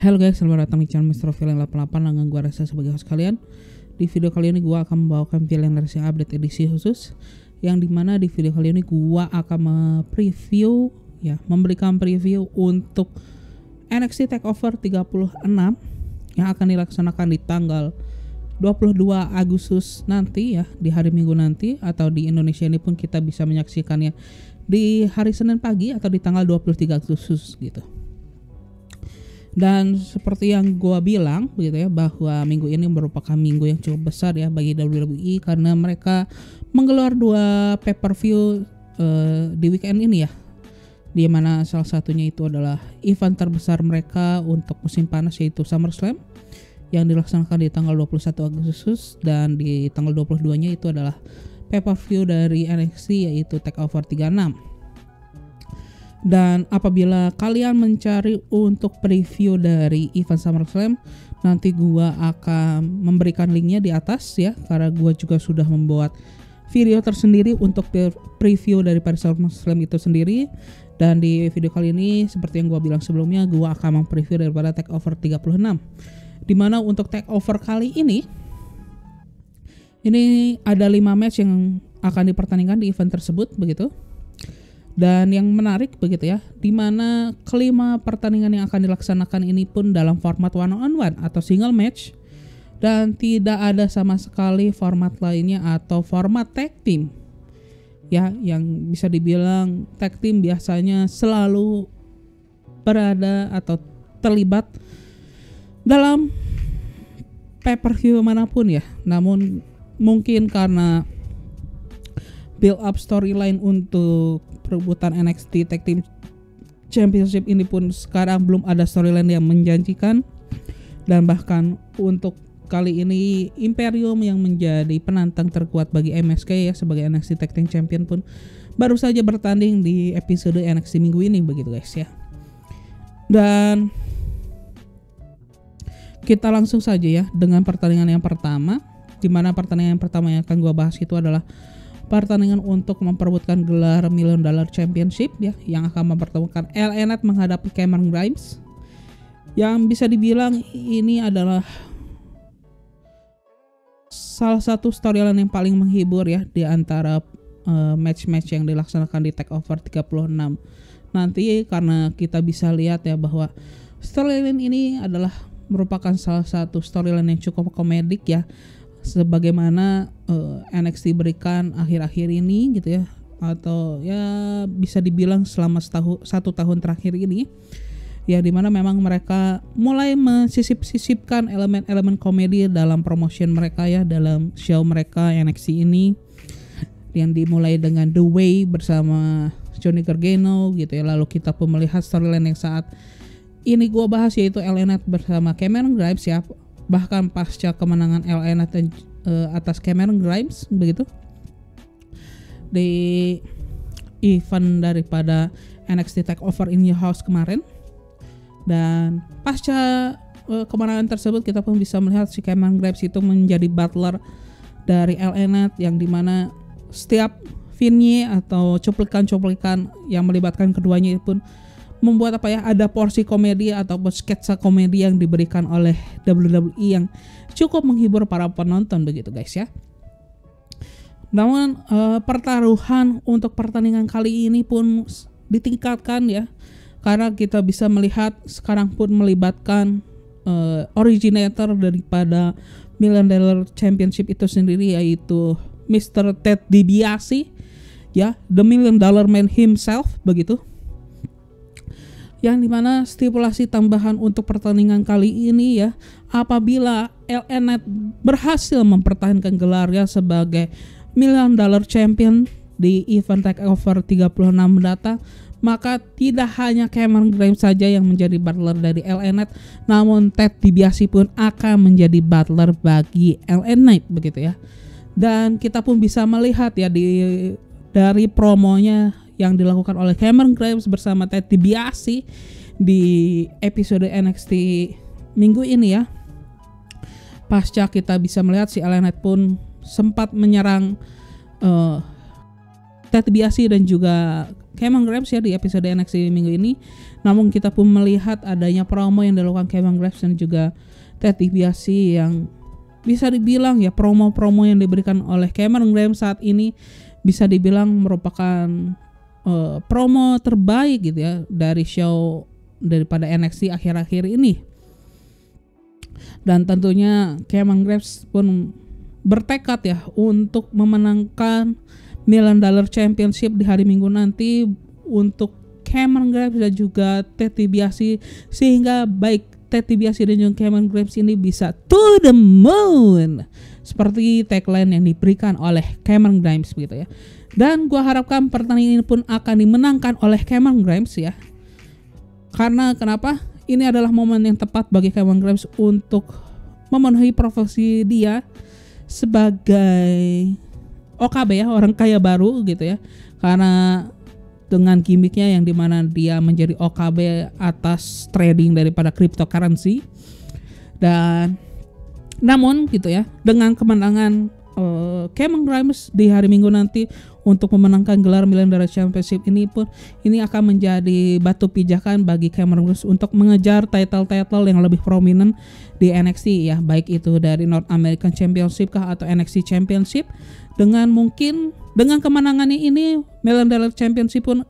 Halo guys, selamat datang di channel Mr. Villain 88 dengan gue Reza sebagai host kalian. Di video kali ini gue akan membawakan Villain Racing update edisi khusus, yang dimana di video kali ini gue akan memberikan preview untuk NXT TakeOver 36 yang akan dilaksanakan di tanggal 22 Agustus nanti ya, di hari Minggu nanti, atau di Indonesia ini pun kita bisa menyaksikannya di hari Senin pagi atau di tanggal 23 Agustus gitu. Dan seperti yang gue bilang begitu ya, bahwa minggu ini merupakan minggu yang cukup besar ya bagi WWE, karena mereka menggelar 2 pay-per-view di weekend ini ya, di mana salah satunya itu adalah event terbesar mereka untuk musim panas, yaitu SummerSlam yang dilaksanakan di tanggal 21 Agustus, dan di tanggal 22 nya itu adalah pay-per-view dari NXT, yaitu TakeOver 36. Dan apabila kalian mencari untuk preview dari event SummerSlam, nanti gua akan memberikan linknya di atas ya, karena gua juga sudah membuat video tersendiri untuk preview dari SummerSlam itu sendiri. Dan di video kali ini, seperti yang gua bilang sebelumnya, gua akan mempreview daripada TakeOver 36, dimana untuk TakeOver kali ini ada 5 match yang akan dipertandingkan di event tersebut begitu. Dan yang menarik begitu ya, dimana kelima pertandingan yang akan dilaksanakan ini pun dalam format one on one atau single match, dan tidak ada sama sekali format lainnya atau format tag team ya, yang bisa dibilang tag team biasanya selalu berada atau terlibat dalam pay-per-view manapun ya. Namun mungkin karena build up storyline untuk perebutan NXT Tag Team Championship ini pun sekarang belum ada storyline yang menjanjikan, dan bahkan untuk kali ini Imperium yang menjadi penantang terkuat bagi MSK ya sebagai NXT Tag Team Champion pun baru saja bertanding di episode NXT minggu ini begitu guys ya. Dan kita langsung saja ya dengan pertandingan yang pertama, dimana pertandingan yang pertama yang akan gua bahas itu adalah pertandingan untuk memperebutkan gelar $1 Million Championship ya, yang akan mempertemukan LA Knight menghadapi Cameron Grimes, yang bisa dibilang ini adalah salah satu storyline yang paling menghibur ya di antara match-match yang dilaksanakan di TakeOver 36 nanti, karena kita bisa lihat ya bahwa storyline ini adalah merupakan salah satu storyline yang cukup komedik ya, sebagaimana NXT berikan akhir-akhir ini gitu ya, atau ya bisa dibilang selama 1 tahun terakhir ini ya, dimana memang mereka mulai mensisip-sisipkan elemen-elemen komedi dalam promotion mereka ya, dalam show mereka NXT ini, yang dimulai dengan The Way bersama Johnny Gargano gitu ya. Lalu kita pun melihat storyline yang saat ini gua bahas, yaitu LA Knight bersama Cameron Grimes ya, bahkan pasca kemenangan LA Knight atas Cameron Grimes begitu di event daripada NXT TakeOver in Your House kemarin. Dan pasca kemenangan tersebut, kita pun bisa melihat si Cameron Grimes itu menjadi butler dari LA Knight, yang dimana setiap vinye atau cuplikan-cuplikan yang melibatkan keduanya pun membuat ada porsi komedi atau sketsa komedi yang diberikan oleh WWE yang cukup menghibur para penonton begitu guys ya. Namun pertaruhan untuk pertandingan kali ini pun ditingkatkan ya, karena kita bisa melihat sekarang pun melibatkan originator daripada $1 Million Championship itu sendiri, yaitu Mr. Ted DiBiase ya, The $1 Million Man himself begitu, yang dimana stipulasi tambahan untuk pertandingan kali ini ya, apabila LA Knight berhasil mempertahankan gelarnya sebagai $1 Million Champion di event TakeOver 36 mendatang, maka tidak hanya Cameron Grimes saja yang menjadi butler dari LA Knight, namun Ted DiBiase pun akan menjadi butler bagi LA Knight begitu ya. Dan kita pun bisa melihat ya dari promonya yang dilakukan oleh Cameron Grimes bersama Ted DiBiase di episode NXT minggu ini ya. Pasca kita bisa melihat si LA Knight pun sempat menyerang Ted DiBiase dan juga Cameron Grimes ya di episode NXT minggu ini. Namun kita pun melihat adanya promo yang dilakukan Cameron Grimes dan juga Ted DiBiase yang bisa dibilang ya promo-promo yang diberikan oleh Cameron Grimes saat ini bisa dibilang merupakan promo terbaik gitu ya dari show daripada NXT akhir-akhir ini. Dan tentunya Cameron Grimes pun bertekad ya untuk memenangkan $1 Million Championship di hari Minggu nanti untuk Cameron Grimes dan juga Ted DiBiase, sehingga baik Ted DiBiase dan juga Cameron Grimes ini bisa to the moon seperti tagline yang diberikan oleh Cameron Grimes begitu ya. Dan gua harapkan pertandingan ini pun akan dimenangkan oleh Cameron Grimes ya. Karena kenapa? Ini adalah momen yang tepat bagi Cameron Grimes untuk memenuhi profesi dia sebagai OKB ya, orang kaya baru gitu ya. Karena dengan gimmicknya yang dimana dia menjadi OKB atas trading daripada cryptocurrency. Dan namun gitu ya, dengan kemenangan Cameron Grimes di hari Minggu nanti untuk memenangkan gelar $1 Million Championship ini pun ini akan menjadi batu pijakan bagi Cameron Grimes untuk mengejar title-title yang lebih prominent di NXT ya, baik itu dari North American Championship kah atau NXT Championship. Dengan mungkin dengan kemenangannya ini $1 Million Championship pun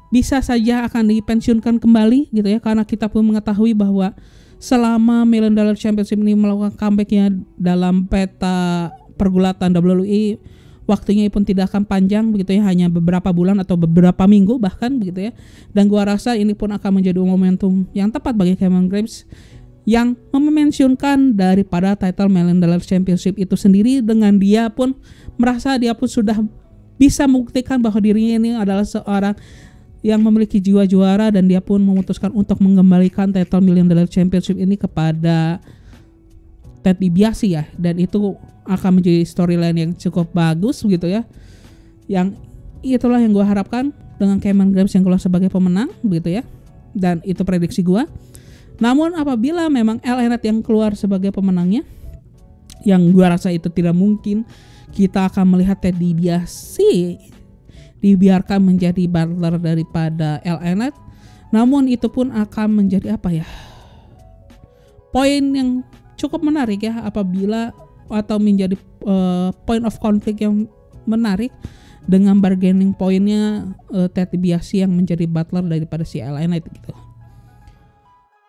bisa saja akan dipensiunkan kembali gitu ya, karena kita pun mengetahui bahwa selama $1 Million Championship ini melakukan comebacknya dalam peta pergulatan WWE, waktunya pun tidak akan panjang begitu ya, hanya beberapa bulan atau beberapa minggu bahkan begitu ya. Dan gua rasa ini pun akan menjadi momentum yang tepat bagi Cameron Grimes yang memensiunkan daripada title $1 Million Championship itu sendiri, dengan dia pun merasa dia pun sudah bisa membuktikan bahwa dirinya ini adalah seorang yang memiliki jiwa juara, dan dia pun memutuskan untuk mengembalikan title $1 Million Championship ini kepada Ted DiBiase ya. Dan itu akan menjadi storyline yang cukup bagus begitu ya. Yang itulah yang gue harapkan dengan Cameron Grimes yang keluar sebagai pemenang begitu ya. Dan itu prediksi gue. Namun apabila memang LA Knight yang keluar sebagai pemenangnya, yang gue rasa itu tidak mungkin, kita akan melihat Ted DiBiase dibiarkan menjadi butler daripada LA Knight. Namun itu pun akan menjadi apa ya, poin yang cukup menarik ya, apabila atau menjadi point of conflict yang menarik dengan bargaining poinnya Ted DiBiase yang menjadi butler daripada si LA Knight gitu.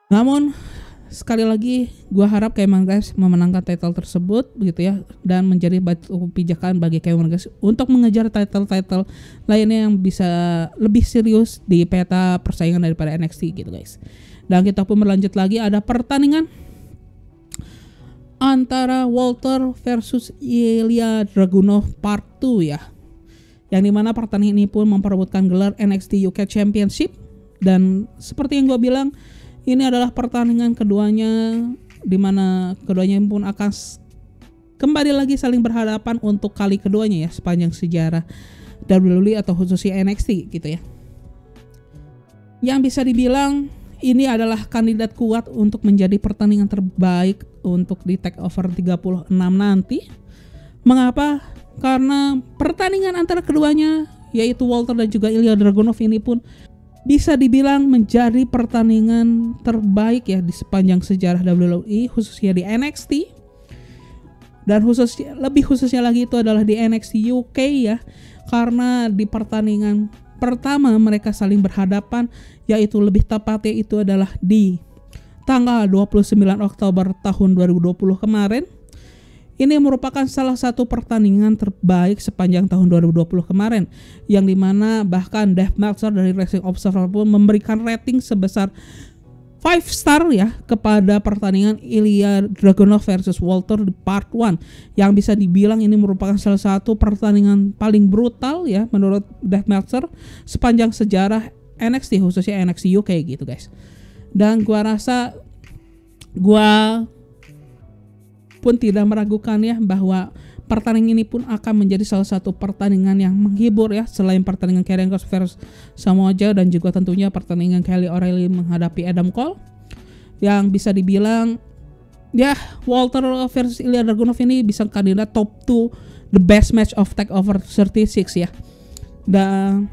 Namun sekali lagi gue harap Cameron Grimes memenangkan title tersebut begitu ya, dan menjadi batu pijakan bagi Cameron Grimes untuk mengejar title-title lainnya yang bisa lebih serius di peta persaingan daripada NXT gitu guys. Dan kita pun berlanjut lagi, ada pertandingan antara Walter versus Ilya Dragunov Part 2 ya, yang dimana pertandingan ini pun memperebutkan gelar NXT UK Championship. Dan seperti yang gue bilang, ini adalah pertandingan keduanya, dimana keduanya pun akan kembali lagi saling berhadapan untuk kali keduanya ya sepanjang sejarah WWE atau khususnya NXT gitu ya. Yang bisa dibilang ini adalah kandidat kuat untuk menjadi pertandingan terbaik untuk di TakeOver 36 nanti. Mengapa? Karena pertandingan antara keduanya, yaitu Walter dan juga Ilya Dragunov, ini pun bisa dibilang menjadi pertandingan terbaik ya di sepanjang sejarah WWE, khususnya di NXT. Dan lebih khususnya lagi itu adalah di NXT UK ya, karena di pertandingan pertama mereka saling berhadapan, yaitu lebih tepatnya itu adalah di tanggal 29 Oktober tahun 2020 kemarin. Ini merupakan salah satu pertandingan terbaik sepanjang tahun 2020 kemarin, yang dimana bahkan Dave Meltzer dari Wrestling Observer pun memberikan rating sebesar 5 star ya kepada pertandingan Ilya Dragunov versus Walter di Part 1, yang bisa dibilang ini merupakan salah satu pertandingan paling brutal ya menurut Dave Meltzer sepanjang sejarah NXT, khususnya NXT UK gitu guys. Dan gua rasa gua pun tidak meragukan ya bahwa pertandingan ini pun akan menjadi salah satu pertandingan yang menghibur ya, selain pertandingan Karrion Kross versus Samoa Joe dan juga tentunya pertandingan Kyle O'Reilly menghadapi Adam Cole, yang bisa dibilang ya Walter versus Ilya Dragunov ini bisa kandidat top 2 the best match of TakeOver 36 ya. Dan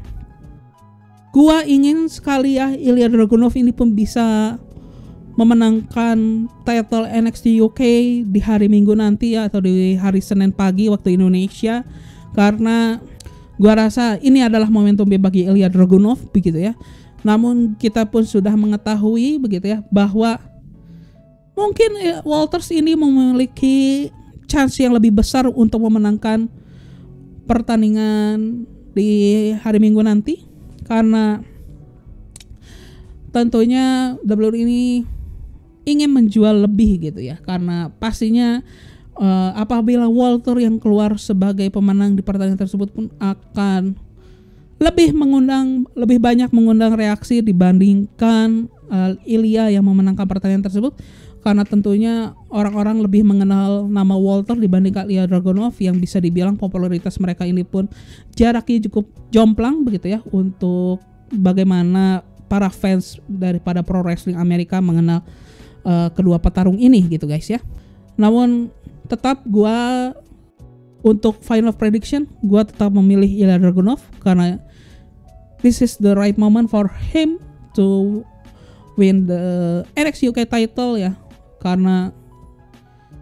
Gua ingin sekali ya Ilya Dragunov ini pun bisa memenangkan title NXT UK di hari Minggu nanti ya, atau di hari Senin pagi waktu Indonesia, karena gua rasa ini adalah momentum bagi Ilya Dragunov begitu ya. Namun kita pun sudah mengetahui begitu ya bahwa mungkin Walters ini memiliki chance yang lebih besar untuk memenangkan pertandingan di hari Minggu nanti, karena tentunya WWE ini ingin menjual lebih gitu ya, karena pastinya apabila Walter yang keluar sebagai pemenang di pertandingan tersebut pun akan lebih banyak mengundang reaksi dibandingkan Ilya yang memenangkan pertandingan tersebut, karena tentunya orang-orang lebih mengenal nama Walter dibandingkan Ilya Dragunov yang bisa dibilang popularitas mereka ini pun jaraknya cukup jomplang begitu ya, untuk bagaimana para fans daripada pro wrestling Amerika mengenal kedua petarung ini gitu guys ya. Namun tetap gua untuk final prediction gua tetap memilih Ilya Dragunov, karena this is the right moment for him to win the NXT UK title ya, karena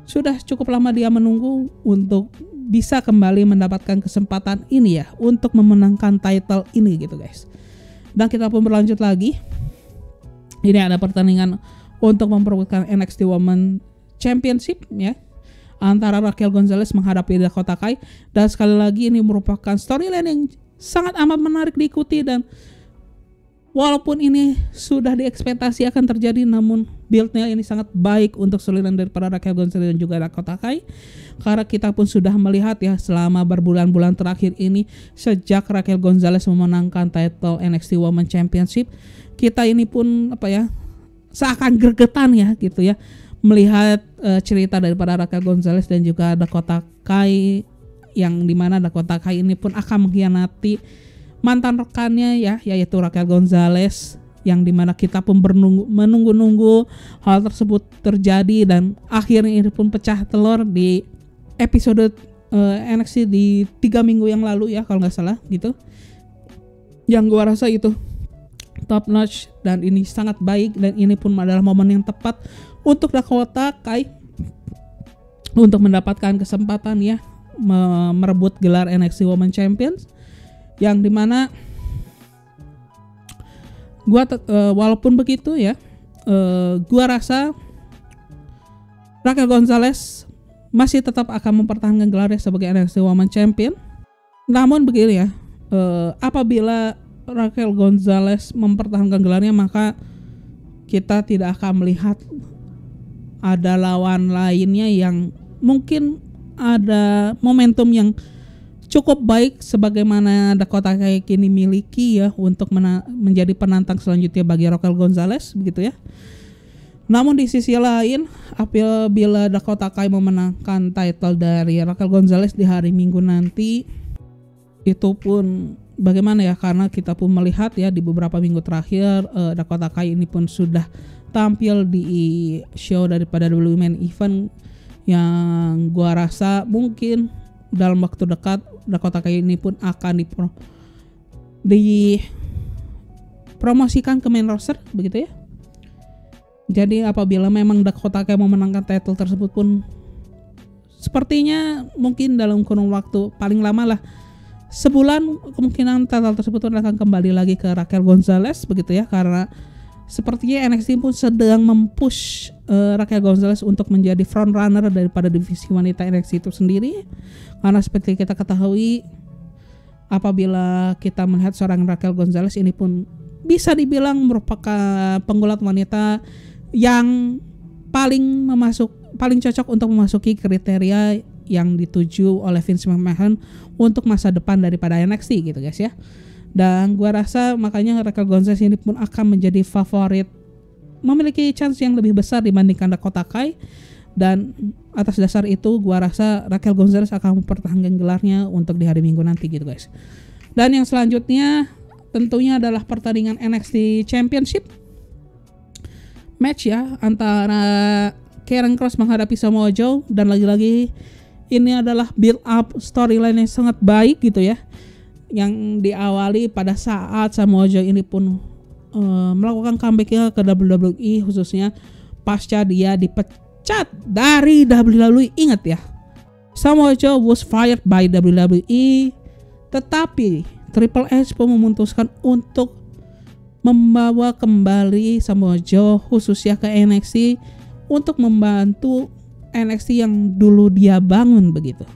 sudah cukup lama dia menunggu untuk bisa kembali mendapatkan kesempatan ini ya untuk memenangkan title ini gitu guys. Dan kita pun berlanjut lagi. Ini ada pertandingan untuk memperebutkan NXT Women Championship ya, antara Raquel Gonzalez menghadapi Dakota Kai. Dan sekali lagi ini merupakan storyline yang sangat amat menarik diikuti, dan walaupun ini sudah diekspektasi akan terjadi, namun build-nya ini sangat baik untuk storyline daripada Raquel Gonzalez dan juga Dakota Kai, karena kita pun sudah melihat ya selama berbulan-bulan terakhir ini sejak Raquel Gonzalez memenangkan title NXT Women Championship, kita ini pun seakan gregetan ya gitu ya melihat cerita daripada Raquel Gonzalez dan juga Dakota Kai, yang dimana Dakota Kai ini pun akan mengkhianati mantan rekannya ya, yaitu Raquel Gonzalez, yang dimana kita pun menunggu-nunggu hal tersebut terjadi, dan akhirnya ini pun pecah telur di episode NXT di 3 minggu yang lalu ya kalau nggak salah gitu, yang gua rasa itu top notch dan ini sangat baik, dan ini pun adalah momen yang tepat untuk Dakota Kai untuk mendapatkan kesempatan ya merebut gelar NXT Women Champions, yang dimana walaupun begitu ya gua rasa Raquel Gonzalez masih tetap akan mempertahankan gelarnya sebagai NXT Women Champion. Namun begini ya, apabila Raquel Gonzalez mempertahankan gelarnya, maka kita tidak akan melihat ada lawan lainnya yang mungkin ada momentum yang cukup baik sebagaimana Dakota Kai kini miliki ya untuk menjadi penantang selanjutnya bagi Raquel Gonzalez begitu ya. Namun di sisi lain, apabila Dakota Kai memenangkan title dari Raquel Gonzalez di hari Minggu nanti, itu pun bagaimana ya, karena kita pun melihat ya di beberapa minggu terakhir Dakota Kai ini pun sudah tampil di show daripada WWE Main Event, yang gua rasa mungkin dalam waktu dekat Dakota Kai ini pun akan dipromosikan ke main roster begitu ya. Jadi apabila memang Dakota Kai memenangkan title tersebut pun sepertinya mungkin dalam kurun waktu paling lama lah sebulan, kemungkinan title tersebut akan kembali lagi ke Raquel Gonzalez begitu ya, karena sepertinya NXT pun sedang mempush Raquel Gonzalez untuk menjadi front runner daripada divisi wanita NXT itu sendiri. Karena seperti kita ketahui, apabila kita melihat seorang Raquel Gonzalez ini pun bisa dibilang merupakan penggulat wanita yang paling cocok untuk memasuki kriteria yang dituju oleh Vince McMahon untuk masa depan daripada NXT gitu guys ya. Dan gua rasa makanya Raquel Gonzalez ini pun akan menjadi favorit, memiliki chance yang lebih besar dibandingkan Dakota Kai. Dan atas dasar itu gua rasa Raquel Gonzalez akan mempertahankan gelarnya untuk di hari Minggu nanti gitu guys. Dan yang selanjutnya tentunya adalah pertandingan NXT Championship match ya, antara Karrion Kross menghadapi Samoa Joe. Dan lagi-lagi ini adalah build up storyline yang sangat baik gitu ya, yang diawali pada saat Samoa Joe ini pun melakukan comebacknya ke WWE, khususnya pasca dia dipecat dari WWE. Ingat ya, Samoa Joe was fired by WWE, tetapi Triple H pun memutuskan untuk membawa kembali Samoa Joe khususnya ke NXT untuk membantu NXT yang dulu dia bangun begitu.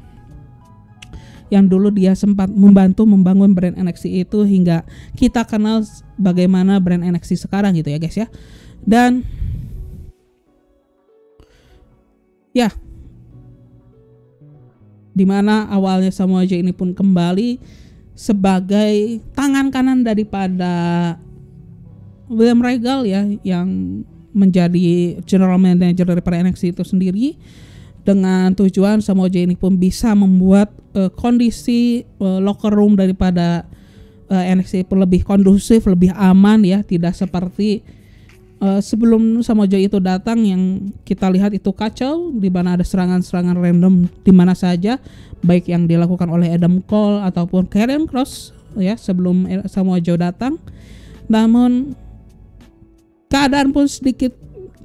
Yang dulu dia sempat membantu membangun brand NXT itu hingga kita kenal bagaimana brand NXT sekarang gitu ya guys ya. Dan ya, dimana awalnya Samoa Joe ini pun kembali sebagai tangan kanan daripada William Regal ya, yang menjadi general manager daripada NXT itu sendiri, dengan tujuan Samoa Joe ini pun bisa membuat kondisi locker room daripada NXT pun lebih kondusif, lebih aman ya, tidak seperti sebelum Samoa Joe itu datang yang kita lihat itu kacau, di mana ada serangan-serangan random di mana saja, baik yang dilakukan oleh Adam Cole ataupun Karrion Kross ya sebelum Samoa Joe datang. Namun keadaan pun sedikit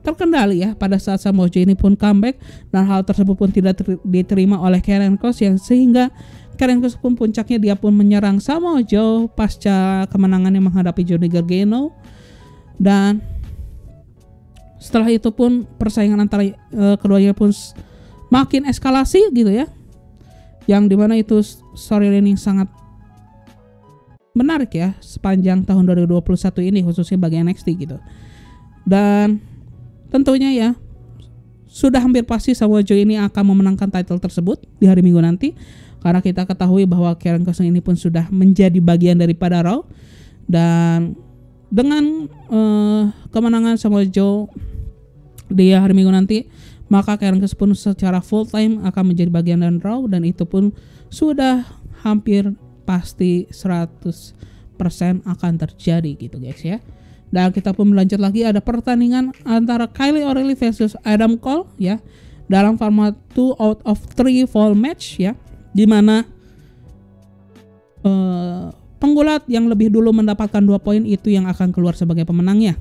terkendali ya pada saat Samoa Joe ini pun comeback, dan hal tersebut pun tidak diterima oleh Karrion Kross, yang sehingga Karrion Kross pun puncaknya dia pun menyerang Samoa Joe pasca kemenangannya menghadapi Johnny Gargano. Dan setelah itu pun persaingan antara keduanya pun makin eskalasi gitu ya, yang dimana itu storyline yang sangat menarik ya sepanjang tahun 2021 ini khususnya bagi NXT gitu. Dan tentunya ya sudah hampir pasti Samoa Joe ini akan memenangkan title tersebut di hari Minggu nanti, karena kita ketahui bahwa Karrion Kross ini pun sudah menjadi bagian daripada Raw. Dan dengan kemenangan Samoa Joe di hari Minggu nanti, maka Karrion Kross pun secara full time akan menjadi bagian dari Raw, dan itu pun sudah hampir pasti 100% akan terjadi gitu guys ya. Dan kita pun melanjut lagi, ada pertandingan antara Kyle O'Reilly versus Adam Cole ya, dalam format 2 out of 3 fall match ya, dimana penggulat yang lebih dulu mendapatkan 2 poin itu yang akan keluar sebagai pemenangnya.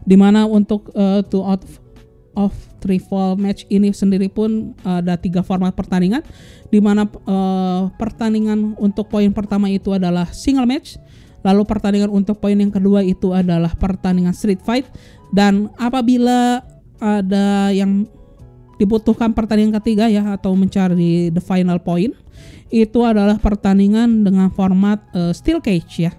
Dimana untuk 2 out of 3 fall match ini sendiri pun ada 3 format pertandingan, dimana pertandingan untuk poin pertama itu adalah single match. Lalu pertandingan untuk poin yang kedua itu adalah pertandingan street fight, dan apabila ada yang dibutuhkan pertandingan ketiga ya, atau mencari the final point, itu adalah pertandingan dengan format steel cage ya,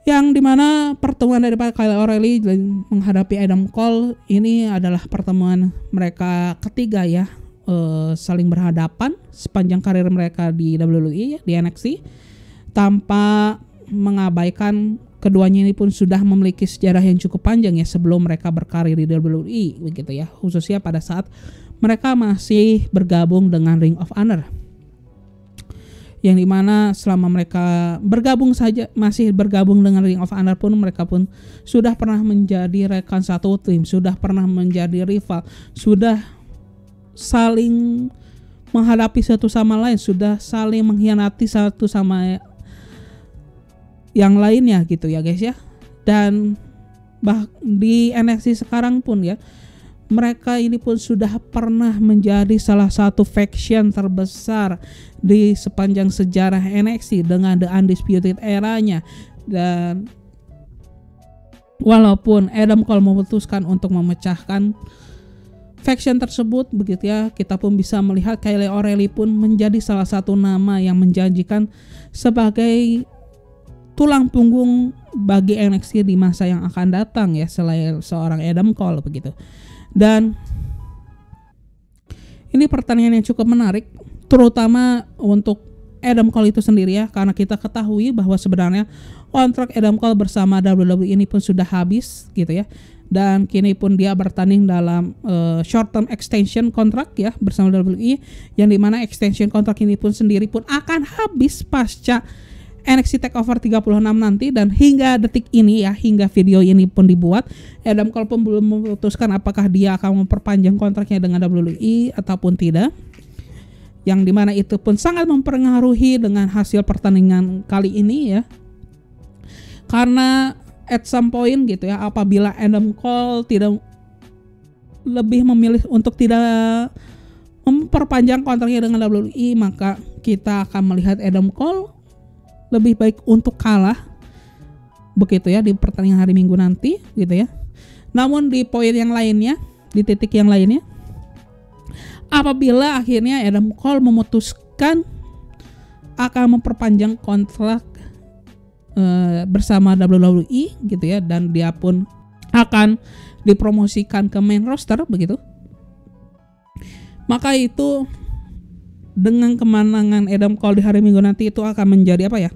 yang dimana pertemuan daripada Kyle O'Reilly menghadapi Adam Cole ini adalah pertemuan mereka ketiga ya, saling berhadapan sepanjang karir mereka di WWE ya, di NXT, tanpa mengabaikan keduanya ini pun sudah memiliki sejarah yang cukup panjang ya sebelum mereka berkarir di WWE begitu ya, khususnya pada saat mereka masih bergabung dengan Ring of Honor, yang dimana selama mereka bergabung saja, masih bergabung dengan Ring of Honor pun, mereka pun sudah pernah menjadi rekan satu tim, sudah pernah menjadi rival, sudah saling menghadapi satu sama lain, sudah saling mengkhianati satu sama yang lainnya gitu ya guys ya. Dan di NXT sekarang pun ya, mereka ini pun sudah pernah menjadi salah satu faction terbesar di sepanjang sejarah NXT dengan The Undisputed eranya. Dan walaupun Adam Cole memutuskan untuk memecahkan faction tersebut begitu ya, kita pun bisa melihat Kyle O'Reilly pun menjadi salah satu nama yang menjanjikan sebagai tulang punggung bagi NXT di masa yang akan datang ya, selain seorang Adam Cole begitu. Dan ini pertandingan yang cukup menarik, terutama untuk Adam Cole itu sendiri ya, karena kita ketahui bahwa sebenarnya kontrak Adam Cole bersama WWE ini pun sudah habis gitu ya, dan kini pun dia bertanding dalam short term extension kontrak ya bersama WWE, yang dimana extension kontrak ini pun sendiri pun akan habis pasca NXT TakeOver 36 nanti. Dan hingga detik ini ya, hingga video ini pun dibuat, Adam Cole pun belum memutuskan apakah dia akan memperpanjang kontraknya dengan WWE ataupun tidak. yang dimana itu pun sangat mempengaruhi dengan hasil pertandingan kali ini ya. Karena at some point gitu ya, apabila Adam Cole tidak lebih memilih untuk tidak memperpanjang kontraknya dengan WWE, maka kita akan melihat Adam Cole lebih baik untuk kalah begitu ya di pertandingan hari Minggu nanti gitu ya. Namun di poin yang lainnya, di titik yang lainnya, apabila akhirnya Adam Cole memutuskan akan memperpanjang kontrak bersama WWE gitu ya, dan dia pun akan dipromosikan ke main roster begitu, maka itu dengan kemenangan Adam Cole di hari Minggu nanti itu akan menjadi apa ya,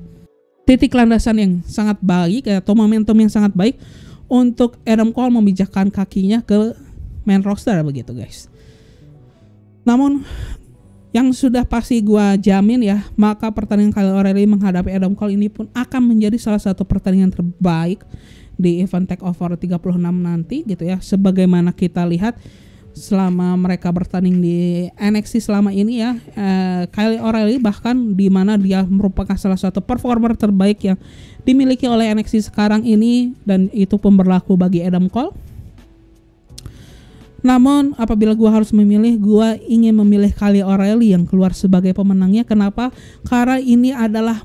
titik landasan yang sangat baik atau momentum yang sangat baik untuk Adam Cole memijakkan kakinya ke main roster begitu guys. Namun yang sudah pasti gua jamin ya, maka pertandingan Kyle O'Reilly menghadapi Adam Cole ini pun akan menjadi salah satu pertandingan terbaik di event Takeover 36 nanti gitu ya. Sebagaimana kita lihat selama mereka bertanding di NXT selama ini ya, Kyle O'Reilly bahkan di mana dia merupakan salah satu performer terbaik yang dimiliki oleh NXT sekarang ini, dan itu pun berlaku bagi Adam Cole. Namun apabila gue harus memilih, gue ingin memilih Kyle O'Reilly yang keluar sebagai pemenangnya. Kenapa? Karena ini adalah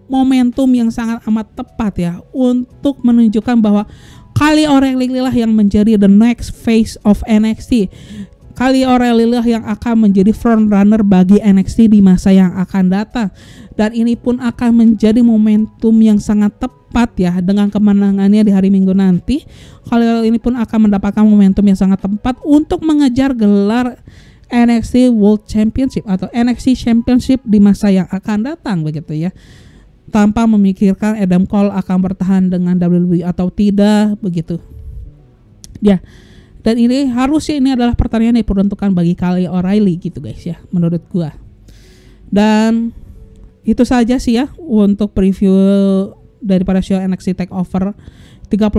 momentum yang sangat amat tepat ya untuk menunjukkan bahwa Kyle O'Reilly lah yang menjadi the next face of NXT. Kyle O'Reilly lah yang akan menjadi front runner bagi NXT di masa yang akan datang. Dan ini pun akan menjadi momentum yang sangat tepat ya, dengan kemenangannya di hari Minggu nanti. Kyle ini pun akan mendapatkan momentum yang sangat tepat untuk mengejar gelar NXT World Championship atau NXT Championship di masa yang akan datang begitu ya, tanpa memikirkan Adam Cole akan bertahan dengan WWE atau tidak begitu ya. Dan ini harusnya ini adalah pertandingan yang diperuntukkan bagi Kyle O'Reilly gitu guys ya, menurut gua. Dan itu saja sih ya untuk preview daripada show NXT Takeover 36.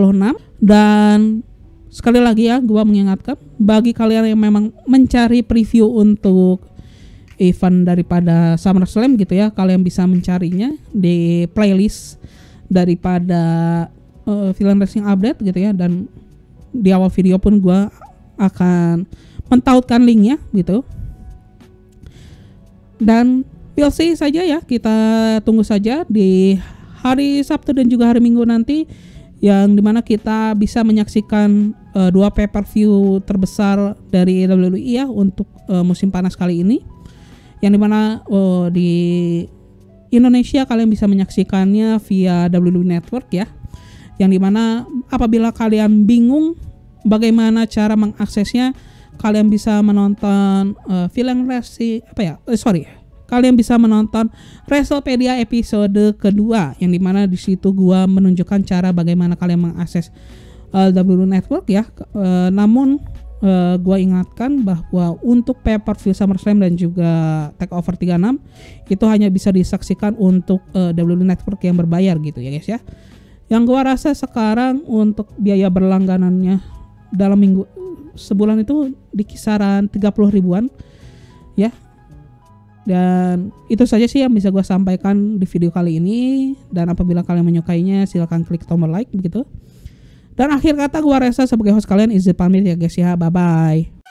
Dan sekali lagi ya, gua mengingatkan bagi kalian yang memang mencari preview untuk event daripada SummerSlam gitu ya, kalian bisa mencarinya di playlist daripada Film Wrestling Update gitu ya. Dan di awal video pun gue akan mentautkan linknya gitu. Dan we'll see saja ya, kita tunggu saja di hari Sabtu dan juga hari Minggu nanti, yang dimana kita bisa menyaksikan dua pay-per-view terbesar dari WWE ya untuk musim panas kali ini, yang dimana di Indonesia kalian bisa menyaksikannya via WWE Network ya, yang dimana apabila kalian bingung bagaimana cara mengaksesnya, kalian bisa menonton film resi kalian bisa menonton WrestlePedia episode kedua, yang dimana di situ gua menunjukkan cara bagaimana kalian mengakses WWE Network ya. Namun gua ingatkan bahwa untuk pay-per-view SummerSlam dan juga Takeover 36 itu hanya bisa disaksikan untuk WWE Network yang berbayar gitu ya guys ya. Yang gua rasa sekarang untuk biaya berlangganannya dalam sebulan itu di kisaran 30 ribuan ya. Dan itu saja sih yang bisa gua sampaikan di video kali ini. Dan apabila kalian menyukainya, silahkan klik tombol like begitu. Dan akhir kata gua Reza sebagai host kalian izin pamit ya guys ya. Bye bye.